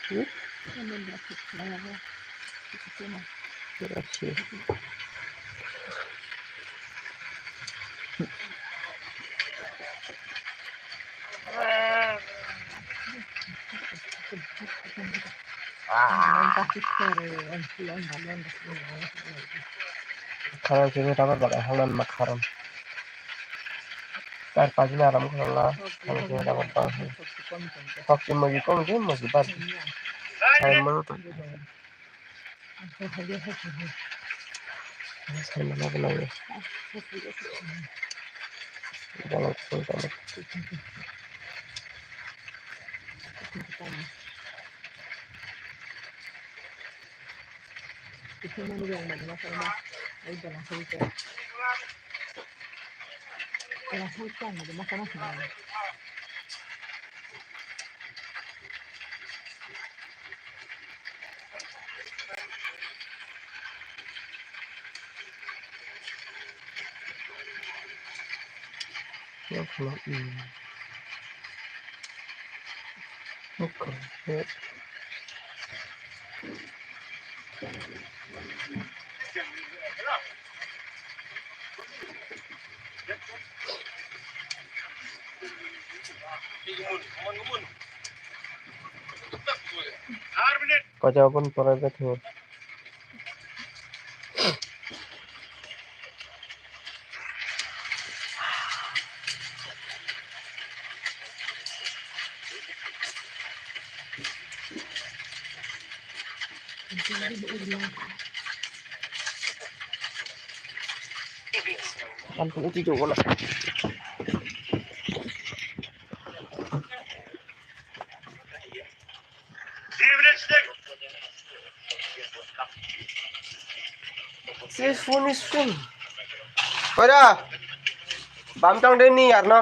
Grazie. Kalau sini dapat pakai halan makaron. Tar pagi aram kalau kalau sini dapat pakai. Waktu mau gitu mau dibat. Saya mau tuh. Saya mana lagi? Jangan sultan. Ya kalau ini. Oke. Kau jawabin private tuh. Ampun itu juga lah. This phone is full. Ora. Bam chang deh nih yarna.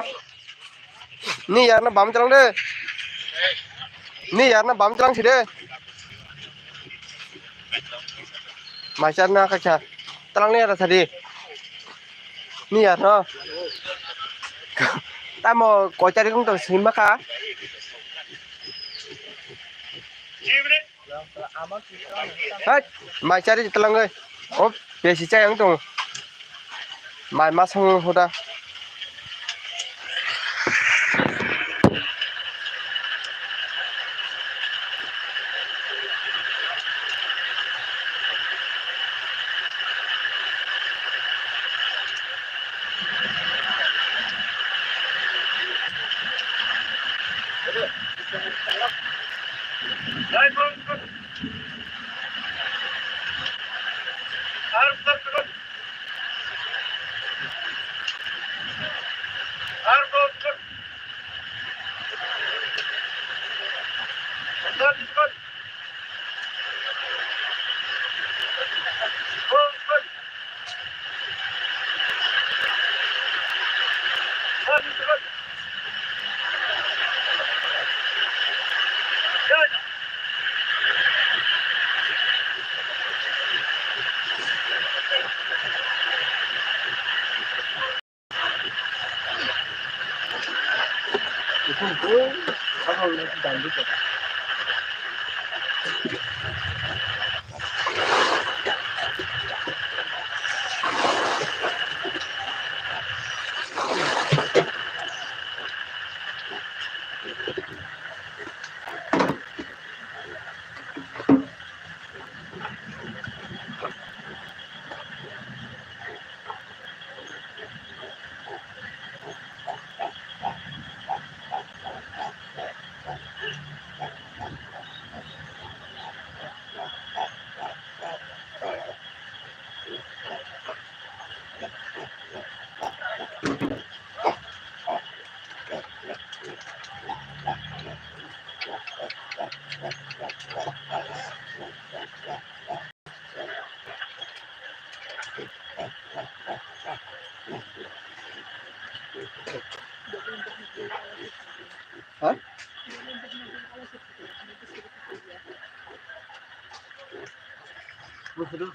Nih yarna bam chang deh. Nih yarna bam chang sih deh. Masyarna kaca. Terang nih ada tadi. Nih yarna. Ta mau kau cari kong tuh simba kah? Hei, mai cari telang ơi. Oh, biasa cai yang tuh. Mai masang udah. Hah? Betul.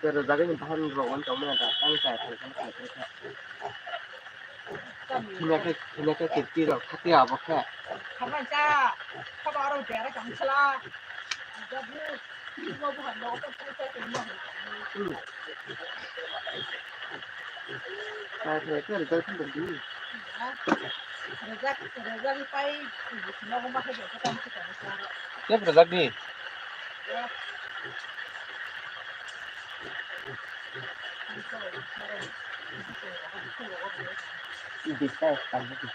Pero ra cái mình thân rồi quan trọng là tăng giải thì không phải thế. Thì cái kịp kia rồi khắc kia bọc khe. 가만 자. 커버로 대라 정치라. 이제 이거 뭐 너도 풀때 되는 거. Tại thế cái là tôi không được đi. Razak pai nó không bắt được cái tâm của nó. Tiếp rồi ra đi. Đi xe tầm đi.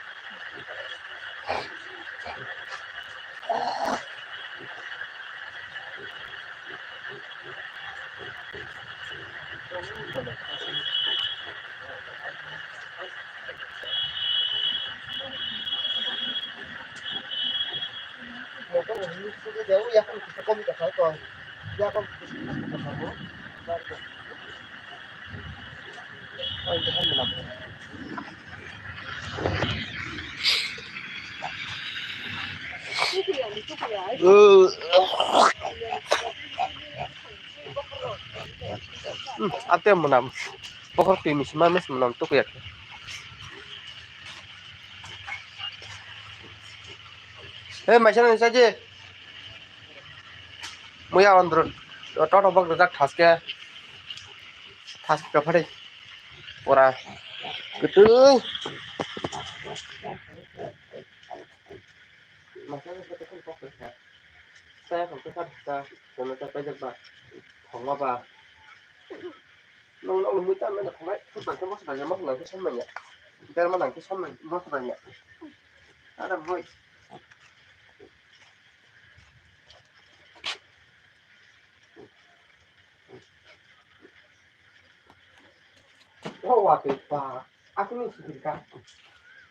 Một cái dấu ra không có công cả phải còn ra không thôi cho mình làm Akteer menam pokok timis mames menam tuh ya macam ni saja muya andron toto bak dak thas ke phade ora gitu macam kita kan fokus ya saya không có phát ra rồi nó sẽ phải được bạn không có bà nó mới ta mới được không đấy các bạn cái món này món này cái sống mình nhỉ cái món này cái sống mình món này nhỉ đó là vui oh waktu bà aku nih sih kan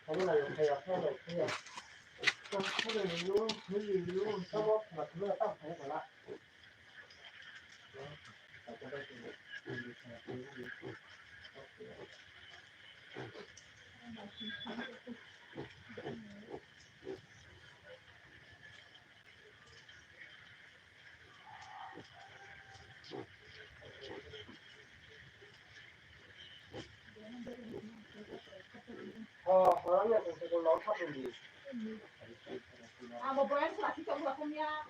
kamu là yang kayak apa này kayak cái này luôn sao mà nó tao thấy rồi lá orangnya tuh nó thấp lên gì À một brand là trong là không nha.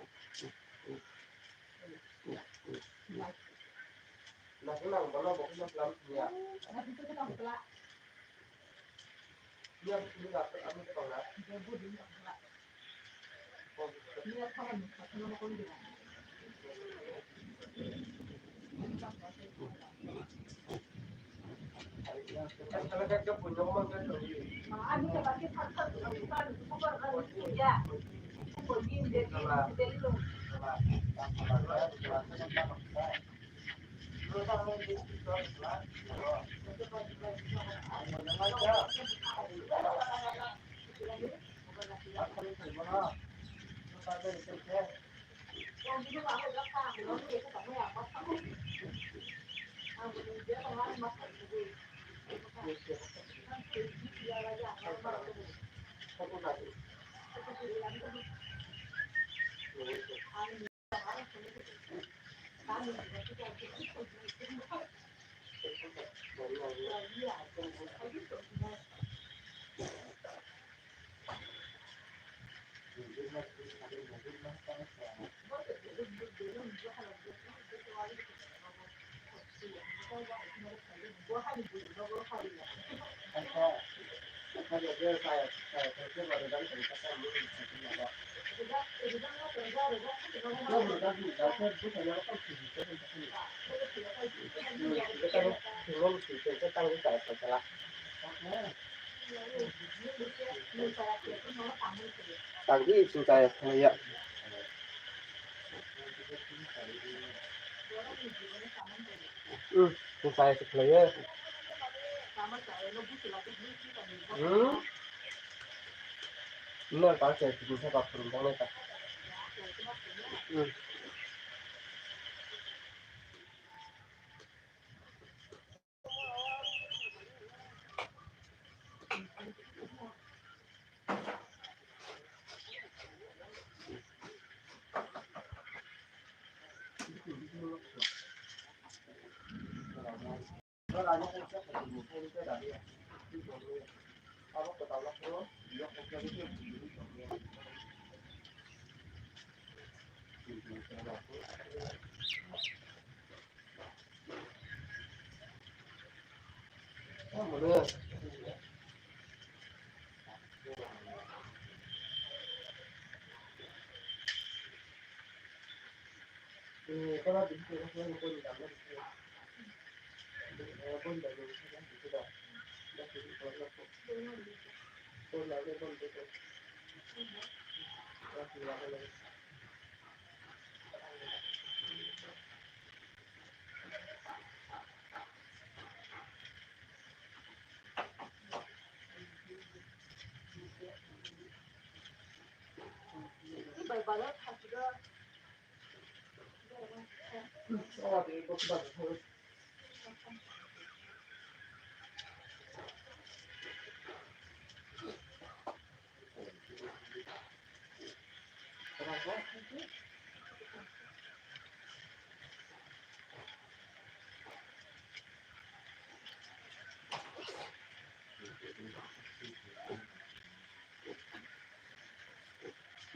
là cái nào có nó bộ nó lắm nhỉ Là cái nào là nhưng bây giờ cái ăn cái còn lại Ini kawan sama kau ni. cái punya orang kan Ada yang pakai satu bukan super kan ya. Super ni dari lu. Tang di sing saya ya. Sing saya supplier. Nó có thể thì sẽ gặp phần trong đây cả.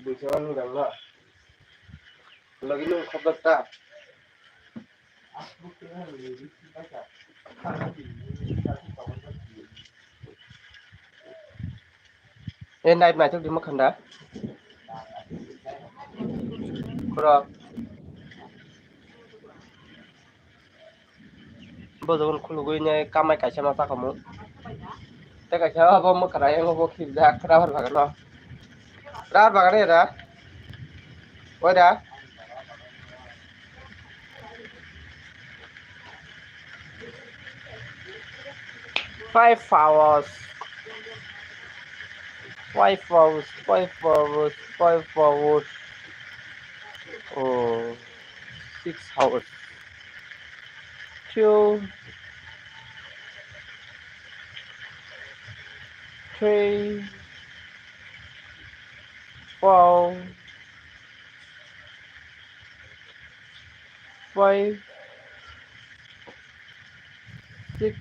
Bicara lu dah lah. Lagi lu khabar tak? Night này chắc đi mất khăn đã. Rồi. Bây giờ con khulu gue nya kamai kai sama tak kamu. Te kai sama apa mau kerai yang mau kibda kerawat bagan lo. Kerawat bagan ya dah. Woi dah. 5 hours. 5 hours. 5 hours. 5 hours. Oh, 6 hours. 2, 3, 4, 5, 6,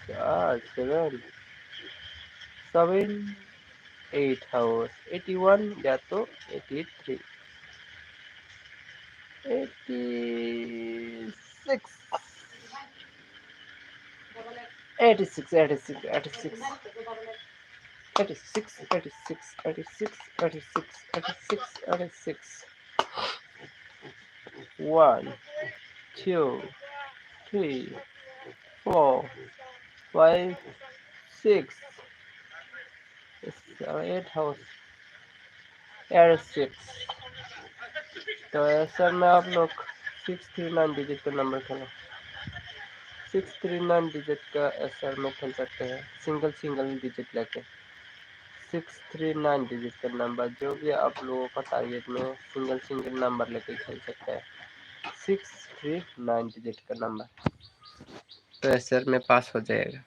7, 7, 8 hours. 81 jatuh 83, 86, 86, 86, 86, 86, 86, 86, 86, 86, 86. 1, 2, 3, 4, 5, 6, 8 hours. 86. तो सर में आप लोग 639 डिजिट का नंबर खेलो. 639 डिजिट का एसआर में खेल सकते हैं, सिंगल डिजिट लेके. 639 डिजिट का नंबर जो भी आप लोगों का टारगेट में सिंगल नंबर लेके खेल सकते हैं. 639 डिजिट का नंबर तो एसआर में पास हो जाएगा.